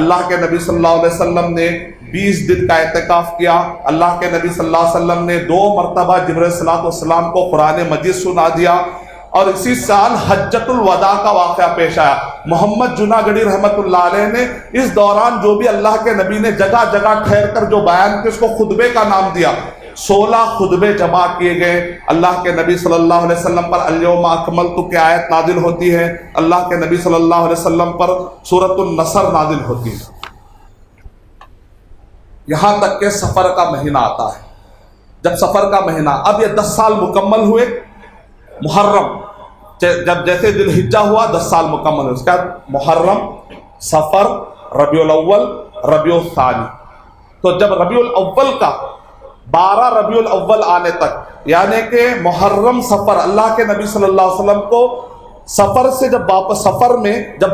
اللہ کے نبی صلی اللہ علیہ وسلم نے 20 دن کا اعتکاف کیا. اللہ کے نبی صلی اللہ علیہ وسلم نے 2 مرتبہ جبرائیل علیہ الصلوۃ والسلام کو قرآن مجید سنا دیا. اور اسی سال حجۃ الوداع کا واقعہ پیش آیا. محمد جناگڑھی رحمۃ اللہ علیہ نے اس دوران جو بھی اللہ کے نبی نے جگہ جگہ ٹھہر کر جو بیان کیا اس کو خطبے کا نام دیا. 16 خطبے جمع کیے گئے. اللہ کے نبی صلی اللہ علیہ وسلم پر الیوم اکملت کی آیت نازل ہوتی ہے. اللہ کے نبی صلی اللہ علیہ وسلم پر سورۃ النصر نازل ہوتی ہے. یہاں تک کہ سفر کا مہینہ آتا ہے. جب سفر کا مہینہ، اب یہ 10 سال مکمل ہوئے. محرم جب جیسے ذی الحجہ ہوا 10 سال مکمل ہوئے. اس کے بعد محرم، سفر، ربیع الاول، ربیع الثانی. تو جب ربیع الاول کا 12 ربیع الاول آنے تک، یعنی کہ محرم سفر، اللہ کے نبی صلی اللہ علیہ وسلم کو سفر سے جب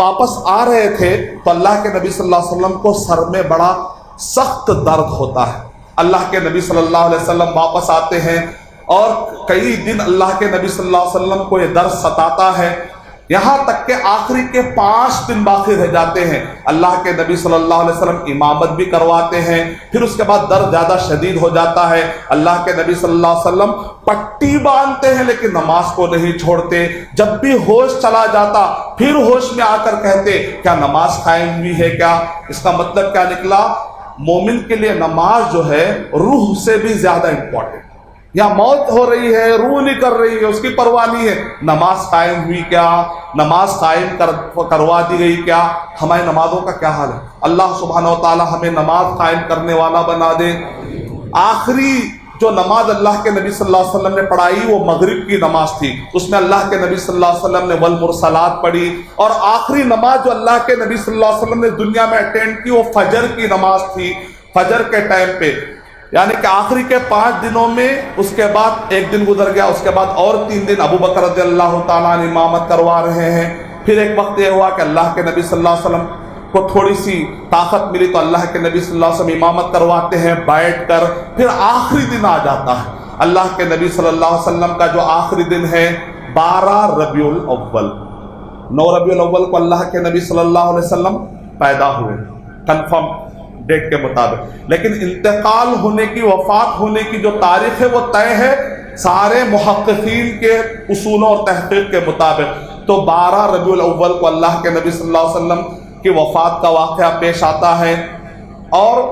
واپس آ رہے تھے تو اللہ کے نبی صلی اللہ علیہ وسلم کو سر میں بڑا سخت درد ہوتا ہے. اللہ کے نبی صلی اللہ علیہ وسلم واپس آتے ہیں اور کئی دن اللہ کے نبی صلی اللہ علیہ وسلم کو یہ درد ستاتا ہے، یہاں تک کہ آخری کے 5 دن باقی رہ جاتے ہیں. اللہ کے نبی صلی اللہ علیہ وسلم امامت بھی کرواتے ہیں. پھر اس کے بعد درد زیادہ شدید ہو جاتا ہے. اللہ کے نبی صلی اللہ علیہ وسلم پٹی باندھتے ہیں لیکن نماز کو نہیں چھوڑتے. جب بھی ہوش چلا جاتا پھر ہوش میں آ کر کہتے کیا نماز قائم ہوئی ہے کیا؟ اس کا مطلب کیا نکلا؟ مومن کے لیے نماز جو ہے روح سے بھی زیادہ امپورٹنٹ. یا موت ہو رہی ہے، روح نہیں کر رہی ہے، اس کی پرواہ نہیں ہے، نماز قائم ہوئی کیا؟ نماز قائم کروا دی گئی کیا؟ ہماری نمازوں کا کیا حال ہے؟ اللہ سبحانہ و تعالی ہمیں نماز قائم کرنے والا بنا دے. آخری جو نماز اللہ کے نبی صلی اللہ علیہ وسلم نے پڑھائی وہ مغرب کی نماز تھی. اس میں اللہ کے نبی صلی اللہ علیہ وسلم نے والمرسلات پڑھی. اور آخری نماز جو اللہ کے نبی صلی اللہ علیہ وسلم نے دنیا میں اٹینڈ کی وہ فجر کی نماز تھی. فجر کے ٹائم پہ، یعنی کہ آخری کے 5 دنوں میں اس کے بعد 1 دن گزر گیا، اس کے بعد اور 3 دن ابو بکر رضی اللہ تعالیٰ عنہ امامت کروا رہے ہیں. پھر ایک وقت یہ ہوا کہ اللہ کے نبی صلی اللہ علیہ وسلم کو تھوڑی سی طاقت ملی تو اللہ کے نبی صلی اللہ علیہ وسلم امامت کرواتے ہیں بیٹھ کر. پھر آخری دن آ جاتا ہے. اللہ کے نبی صلی اللہ علیہ وسلم کا جو آخری دن ہے 12 ربیع الاول. 9 ربیع الاول کو اللہ کے نبی صلی اللہ علیہ وسلم پیدا ہوئے کنفرم ڈیٹ کے مطابق. لیکن انتقال ہونے کی، وفات ہونے کی جو تاریخ ہے وہ طے ہے سارے محققین کے اصولوں اور تحقیق کے مطابق. تو 12 ربیع الاول کو اللہ کے نبی صلی اللہ علیہ وسلم کی وفات کا واقعہ پیش آتا ہے. اور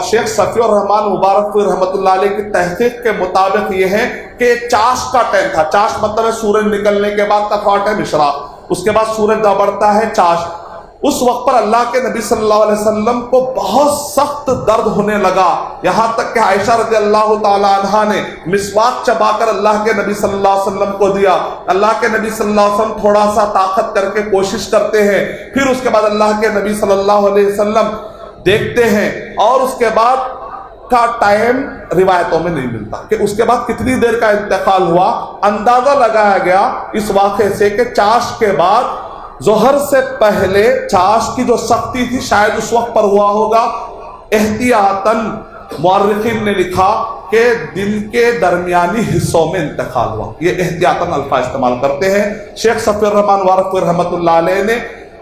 شیخ صفی الرحمان مبارک رحمۃ اللہ علیہ کی تحقیق کے مطابق یہ ہے کہ چاشت کا ٹائم تھا. چاشت مطلب ہے سورج نکلنے کے بعد کا تھوڑا ٹائم اشراق، اس کے بعد سورج بڑھتا ہے چاشت. اس وقت پر اللہ کے نبی صلی اللہ علیہ وسلم کو بہت سخت درد ہونے لگا، یہاں تک کہ عائشہ رضی اللہ تعالی عنہا نے مسواک چبا کر اللہ کے نبی صلی اللہ علیہ وسلم کو دیا. اللہ کے نبی صلی اللہ علیہ وسلم تھوڑا سا طاقت کر کے کوشش کرتے ہیں. پھر اس کے بعد اللہ کے نبی صلی اللہ علیہ وسلم دیکھتے ہیں اور اس کے بعد کا ٹائم روایتوں میں نہیں ملتا کہ اس کے بعد کتنی دیر کا انتقال ہوا. اندازہ لگایا گیا اس واقعے سے کہ چاشت کے بعد ظہر سے پہلے چاشت کی جو سختی تھی شاید اس وقت پر ہوا ہوگا. احتیاطاً مورخین نے لکھا کہ دن کے درمیانی حصوں میں انتقال ہوا. یہ احتیاطاً الفاظ استعمال کرتے ہیں. شیخ صفی الرحمان وارق رحمۃ اللہ علیہ نے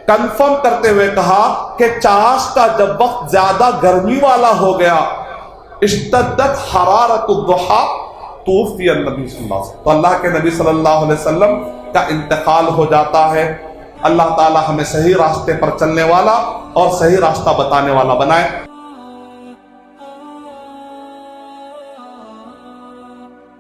کنفرم کرتے ہوئے کہا کہ چاشت کا جب وقت زیادہ گرمی والا ہو گیا، اشتدت حرارت الضحیٰ توفی النبی صلی اللہ علیہ وسلم، تو اللہ کے نبی صلی اللہ علیہ وسلم کا انتقال ہو جاتا ہے. اللہ تعالی ہمیں صحیح راستے پر چلنے والا اور صحیح راستہ بتانے والا بنائے.